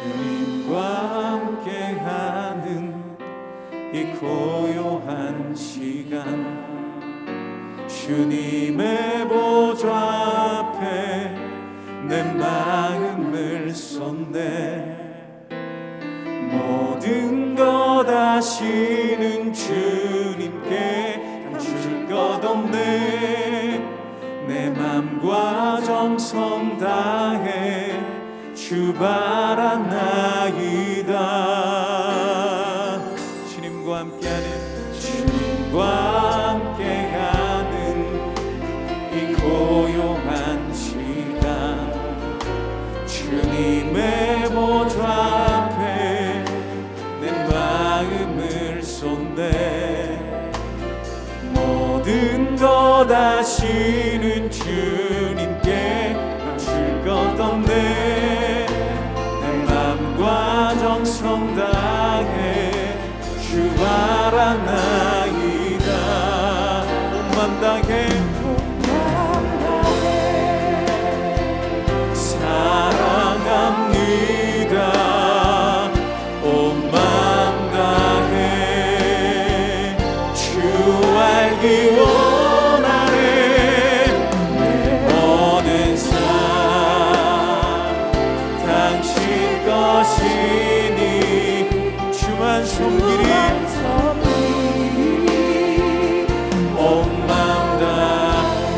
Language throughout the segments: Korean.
주님과 함께하는 이 고요한 시간, 주님의 보좌 앞에 내 마음을 쏟네. 모든 것 아시는 주님께 감출 것 없네. 내 맘과 정성 다해 주 바라나이다. 주님과 함께하는 이 고요한 시간, 주님의 보좌 앞에 내 마음을 쏟네. 모든 것 아시는 주님께 감출 것 없네. 내 맘과 정성 다해 주 바라나이다. 온 맘 다해 사랑합니다. 온 맘 다해 주 알기 원하네. 내 모든 삶 당신 것이니 주만 섬기리. 온 맘 다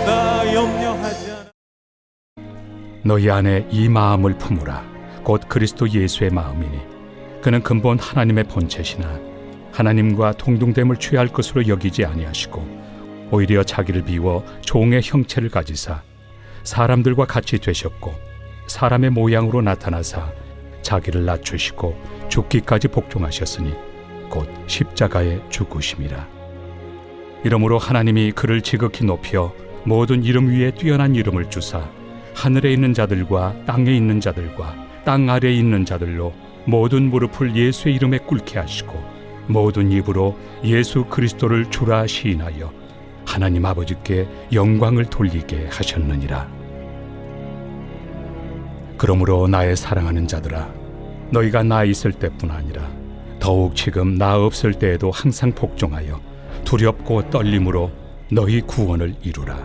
나 염려하지 않아. 너희 안에 이 마음을 품으라. 곧 그리스도 예수의 마음이니 그는 근본 하나님의 본체시나 하나님과 동등됨을 취할 것으로 여기지 아니하시고 오히려 자기를 비워 종의 형체를 가지사 사람들과 같이 되셨고 사람의 모양으로 나타나사 자기를 낮추시고 죽기까지 복종하셨으니 곧 십자가에 죽으심이라. 이러므로 하나님이 그를 지극히 높여 모든 이름 위에 뛰어난 이름을 주사 하늘에 있는 자들과 땅에 있는 자들과 땅 아래에 있는 자들로 모든 무릎을 예수의 이름에 꿇게 하시고 모든 입으로 예수 그리스도를 주라 시인하여 하나님 아버지께 영광을 돌리게 하셨느니라. 그러므로 나의 사랑하는 자들아, 너희가 나 있을 때뿐 아니라 더욱 지금 나 없을 때에도 항상 복종하여 두렵고 떨림으로 너희 구원을 이루라.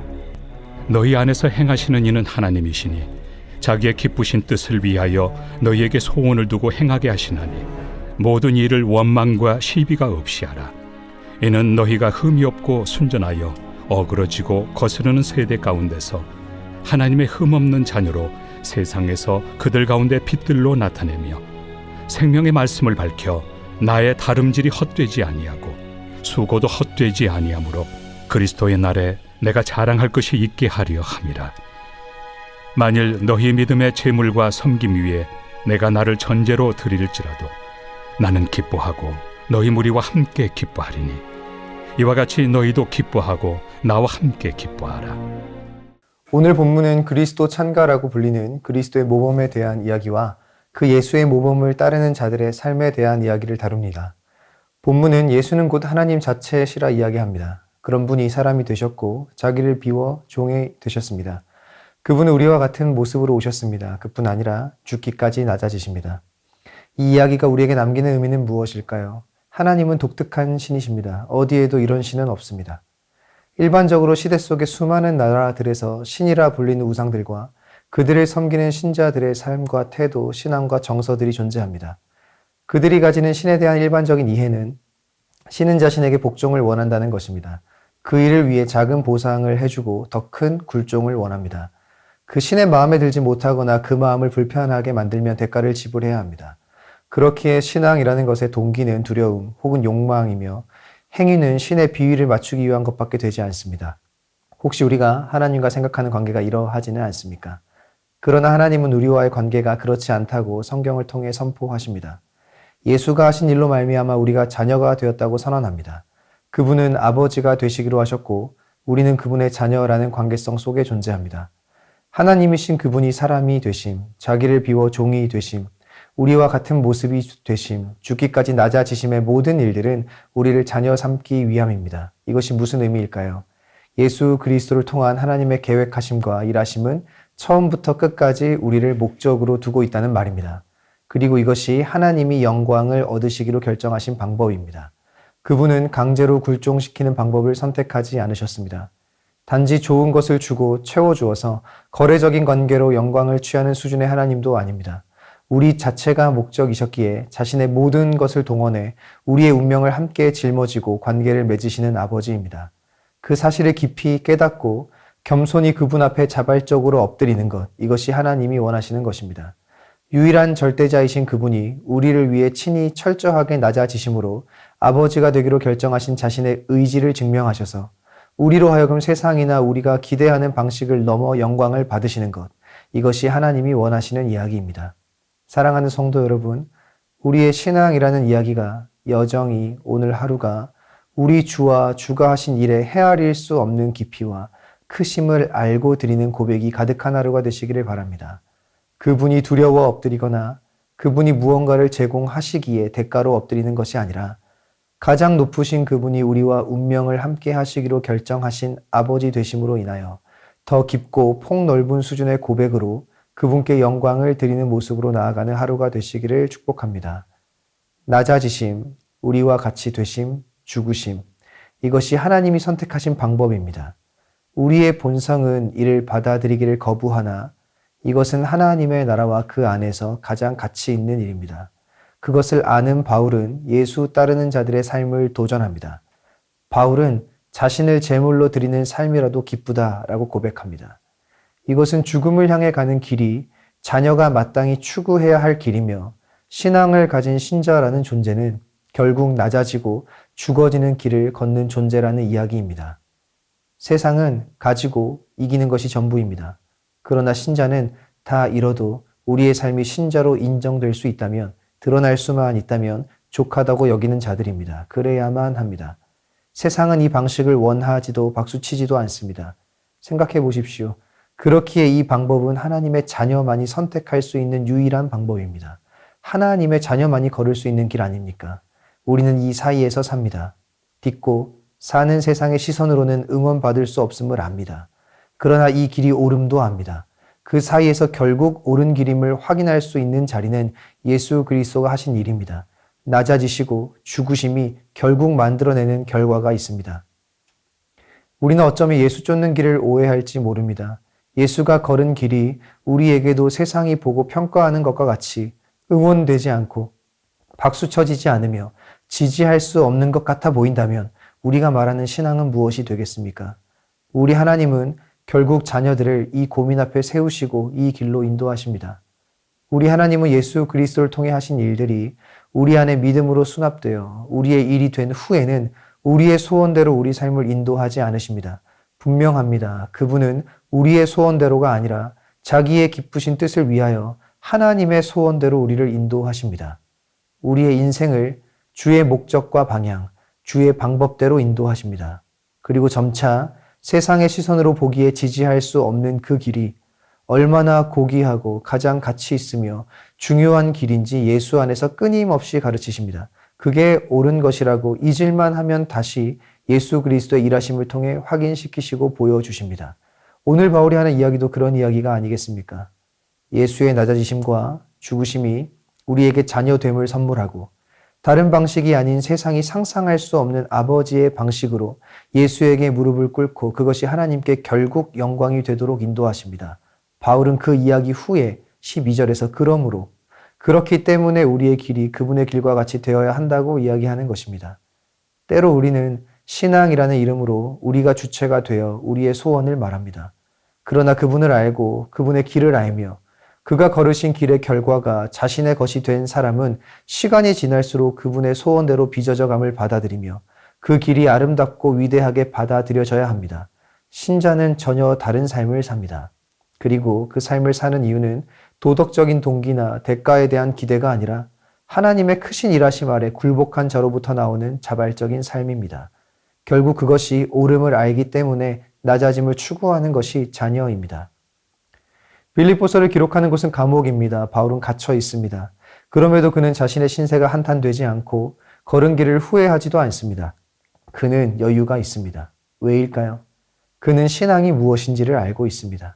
너희 안에서 행하시는 이는 하나님이시니 자기의 기쁘신 뜻을 위하여 너희에게 소원을 두고 행하게 하시나니 모든 일을 원망과 시비가 없이 하라. 이는 너희가 흠이 없고 순전하여 어그러지고 거스르는 세대 가운데서 하나님의 흠없는 자녀로 세상에서 그들 가운데 빛들로 나타내며 생명의 말씀을 밝혀 나의 다름질이 헛되지 아니하고 수고도 헛되지 아니하므로 그리스도의 날에 내가 자랑할 것이 있게 하려 함이라. 만일 너희 믿음의 제물과 섬김 위에 내가 나를 전제로 드릴지라도 나는 기뻐하고 너희 무리와 함께 기뻐하리니 이와 같이 너희도 기뻐하고 나와 함께 기뻐하라. 오늘 본문은 그리스도 찬가라고 불리는 그리스도의 모범에 대한 이야기와 그 예수의 모범을 따르는 자들의 삶에 대한 이야기를 다룹니다. 본문은 예수는 곧 하나님 자체시라 이야기합니다. 그런 분이 사람이 되셨고 자기를 비워 종이 되셨습니다. 그분은 우리와 같은 모습으로 오셨습니다. 그뿐 아니라 죽기까지 낮아지십니다. 이 이야기가 우리에게 남기는 의미는 무엇일까요? 하나님은 독특한 신이십니다. 어디에도 이런 신은 없습니다. 일반적으로 시대 속의 수많은 나라들에서 신이라 불리는 우상들과 그들을 섬기는 신자들의 삶과 태도, 신앙과 정서들이 존재합니다. 그들이 가지는 신에 대한 일반적인 이해는 신은 자신에게 복종을 원한다는 것입니다. 그 일을 위해 작은 보상을 해주고 더 큰 굴종을 원합니다. 그 신의 마음에 들지 못하거나 그 마음을 불편하게 만들면 대가를 지불해야 합니다. 그렇기에 신앙이라는 것의 동기는 두려움 혹은 욕망이며 행위는 신의 비위를 맞추기 위한 것밖에 되지 않습니다. 혹시 우리가 하나님과 생각하는 관계가 이러하지는 않습니까? 그러나 하나님은 우리와의 관계가 그렇지 않다고 성경을 통해 선포하십니다. 예수가 하신 일로 말미암아 우리가 자녀가 되었다고 선언합니다. 그분은 아버지가 되시기로 하셨고 우리는 그분의 자녀라는 관계성 속에 존재합니다. 하나님이신 그분이 사람이 되심, 자기를 비워 종이 되심, 우리와 같은 모습이 되심, 죽기까지 낮아지심의 모든 일들은 우리를 자녀 삼기 위함입니다. 이것이 무슨 의미일까요? 예수 그리스도를 통한 하나님의 계획하심과 일하심은 처음부터 끝까지 우리를 목적으로 두고 있다는 말입니다. 그리고 이것이 하나님이 영광을 얻으시기로 결정하신 방법입니다. 그분은 강제로 굴종시키는 방법을 선택하지 않으셨습니다. 단지 좋은 것을 주고 채워주어서 거래적인 관계로 영광을 취하는 수준의 하나님도 아닙니다. 우리 자체가 목적이셨기에 자신의 모든 것을 동원해 우리의 운명을 함께 짊어지고 관계를 맺으시는 아버지입니다. 그 사실을 깊이 깨닫고 겸손히 그분 앞에 자발적으로 엎드리는 것, 이것이 하나님이 원하시는 것입니다. 유일한 절대자이신 그분이 우리를 위해 친히 철저하게 낮아지심으로 아버지가 되기로 결정하신 자신의 의지를 증명하셔서 우리로 하여금 세상이나 우리가 기대하는 방식을 넘어 영광을 받으시는 것, 이것이 하나님이 원하시는 이야기입니다. 사랑하는 성도 여러분, 우리의 신앙이라는 이야기가 여정이 오늘 하루가 우리 주와 주가 하신 일에 헤아릴 수 없는 깊이와 크심을 알고 드리는 고백이 가득한 하루가 되시기를 바랍니다. 그분이 두려워 엎드리거나 그분이 무언가를 제공하시기에 대가로 엎드리는 것이 아니라 가장 높으신 그분이 우리와 운명을 함께 하시기로 결정하신 아버지 되심으로 인하여 더 깊고 폭넓은 수준의 고백으로 그분께 영광을 드리는 모습으로 나아가는 하루가 되시기를 축복합니다. 낮아지심, 우리와 같이 되심, 죽으심, 이것이 하나님이 선택하신 방법입니다. 우리의 본성은 이를 받아들이기를 거부하나 이것은 하나님의 나라와 그 안에서 가장 가치 있는 일입니다. 그것을 아는 바울은 예수 따르는 자들의 삶을 도전합니다. 바울은 자신을 제물로 드리는 삶이라도 기쁘다라고 고백합니다. 이것은 죽음을 향해 가는 길이 자녀가 마땅히 추구해야 할 길이며 신앙을 가진 신자라는 존재는 결국 낮아지고 죽어지는 길을 걷는 존재라는 이야기입니다. 세상은 가지고 이기는 것이 전부입니다. 그러나 신자는 다 잃어도 우리의 삶이 신자로 인정될 수 있다면, 드러날 수만 있다면 족하다고 여기는 자들입니다. 그래야만 합니다. 세상은 이 방식을 원하지도 박수치지도 않습니다. 생각해 보십시오. 그렇기에 이 방법은 하나님의 자녀만이 선택할 수 있는 유일한 방법입니다. 하나님의 자녀만이 걸을 수 있는 길 아닙니까? 우리는 이 사이에서 삽니다. 딛고 사는 세상의 시선으로는 응원받을 수 없음을 압니다. 그러나 이 길이 옳음도 압니다. 그 사이에서 결국 옳은 길임을 확인할 수 있는 자리는 예수 그리스도가 하신 일입니다. 낮아지시고 죽으심이 결국 만들어내는 결과가 있습니다. 우리는 어쩌면 예수 쫓는 길을 오해할지 모릅니다. 예수가 걸은 길이 우리에게도 세상이 보고 평가하는 것과 같이 응원되지 않고 박수 쳐지지 않으며 지지할 수 없는 것 같아 보인다면 우리가 말하는 신앙은 무엇이 되겠습니까? 우리 하나님은 결국 자녀들을 이 고민 앞에 세우시고 이 길로 인도하십니다. 우리 하나님은 예수 그리스도를 통해 하신 일들이 우리 안에 믿음으로 수납되어 우리의 일이 된 후에는 우리의 소원대로 우리 삶을 인도하지 않으십니다. 분명합니다. 그분은 우리의 소원대로가 아니라 자기의 기쁘신 뜻을 위하여 하나님의 소원대로 우리를 인도하십니다. 우리의 인생을 주의 목적과 방향, 주의 방법대로 인도하십니다. 그리고 점차 세상의 시선으로 보기에 지지할 수 없는 그 길이 얼마나 고귀하고 가장 가치 있으며 중요한 길인지 예수 안에서 끊임없이 가르치십니다. 그게 옳은 것이라고 잊을만 하면 다시 예수 그리스도의 일하심을 통해 확인시키시고 보여주십니다. 오늘 바울이 하는 이야기도 그런 이야기가 아니겠습니까? 예수의 낮아지심과 죽으심이 우리에게 자녀됨을 선물하고 다른 방식이 아닌 세상이 상상할 수 없는 아버지의 방식으로 예수에게 무릎을 꿇고 그것이 하나님께 결국 영광이 되도록 인도하십니다. 바울은 그 이야기 후에 12절에서 그러므로 그렇기 때문에 우리의 길이 그분의 길과 같이 되어야 한다고 이야기하는 것입니다. 때로 우리는 신앙이라는 이름으로 우리가 주체가 되어 우리의 소원을 말합니다. 그러나 그분을 알고 그분의 길을 알며 그가 걸으신 길의 결과가 자신의 것이 된 사람은 시간이 지날수록 그분의 소원대로 빚어져감을 받아들이며 그 길이 아름답고 위대하게 받아들여져야 합니다. 신자는 전혀 다른 삶을 삽니다. 그리고 그 삶을 사는 이유는 도덕적인 동기나 대가에 대한 기대가 아니라 하나님의 크신 일하심 아래 굴복한 자로부터 나오는 자발적인 삶입니다. 결국 그것이 옳음을 알기 때문에 낮아짐을 추구하는 것이 자녀입니다. 빌립보서를 기록하는 곳은 감옥입니다. 바울은 갇혀 있습니다. 그럼에도 그는 자신의 신세가 한탄되지 않고 걸은 길을 후회하지도 않습니다. 그는 여유가 있습니다. 왜일까요? 그는 신앙이 무엇인지를 알고 있습니다.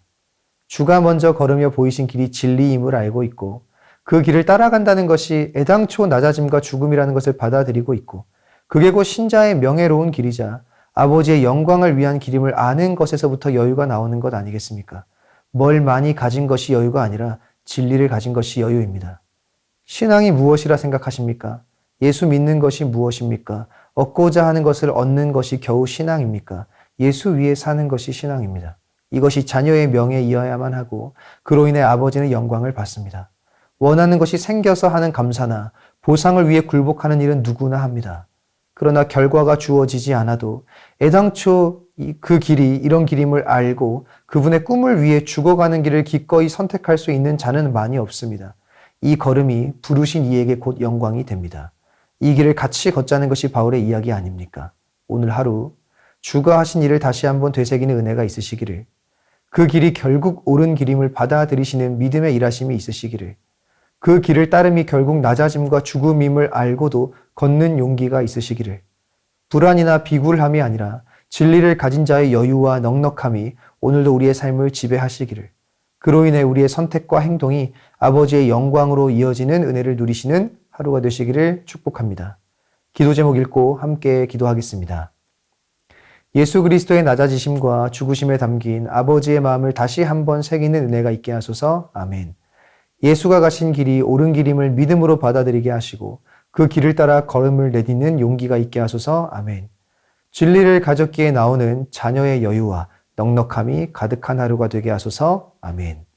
주가 먼저 걸으며 보이신 길이 진리임을 알고 있고 그 길을 따라간다는 것이 애당초 낮아짐과 죽음이라는 것을 받아들이고 있고 그게 곧 신자의 명예로운 길이자 아버지의 영광을 위한 길임을 아는 것에서부터 여유가 나오는 것 아니겠습니까? 뭘 많이 가진 것이 여유가 아니라 진리를 가진 것이 여유입니다. 신앙이 무엇이라 생각하십니까? 예수 믿는 것이 무엇입니까? 얻고자 하는 것을 얻는 것이 겨우 신앙입니까? 예수 위에 사는 것이 신앙입니다. 이것이 자녀의 명예이어야만 하고 그로 인해 아버지는 영광을 받습니다. 원하는 것이 생겨서 하는 감사나 보상을 위해 굴복하는 일은 누구나 합니다. 그러나 결과가 주어지지 않아도 애당초 그 길이 이런 길임을 알고 그분의 꿈을 위해 죽어가는 길을 기꺼이 선택할 수 있는 자는 많이 없습니다. 이 걸음이 부르신 이에게 곧 영광이 됩니다. 이 길을 같이 걷자는 것이 바울의 이야기 아닙니까? 오늘 하루 주가 하신 일을 다시 한번 되새기는 은혜가 있으시기를, 그 길이 결국 옳은 길임을 받아들이시는 믿음의 일하심이 있으시기를, 그 길을 따름이 결국 낮아짐과 죽음임을 알고도 걷는 용기가 있으시기를, 불안이나 비굴함이 아니라 진리를 가진 자의 여유와 넉넉함이 오늘도 우리의 삶을 지배하시기를, 그로 인해 우리의 선택과 행동이 아버지의 영광으로 이어지는 은혜를 누리시는 하루가 되시기를 축복합니다. 기도 제목 읽고 함께 기도하겠습니다. 예수 그리스도의 낮아지심과 죽으심에 담긴 아버지의 마음을 다시 한번 새기는 은혜가 있게 하소서. 아멘. 예수가 가신 길이 옳은 길임을 믿음으로 받아들이게 하시고 그 길을 따라 걸음을 내딛는 용기가 있게 하소서. 아멘. 진리를 가졌기에 나오는 자녀의 여유와 넉넉함이 가득한 하루가 되게 하소서. 아멘.